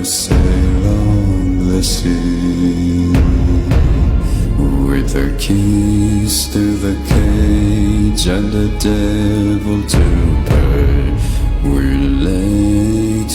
sail on the sea with the keys to the cage and the devil to pay. We lay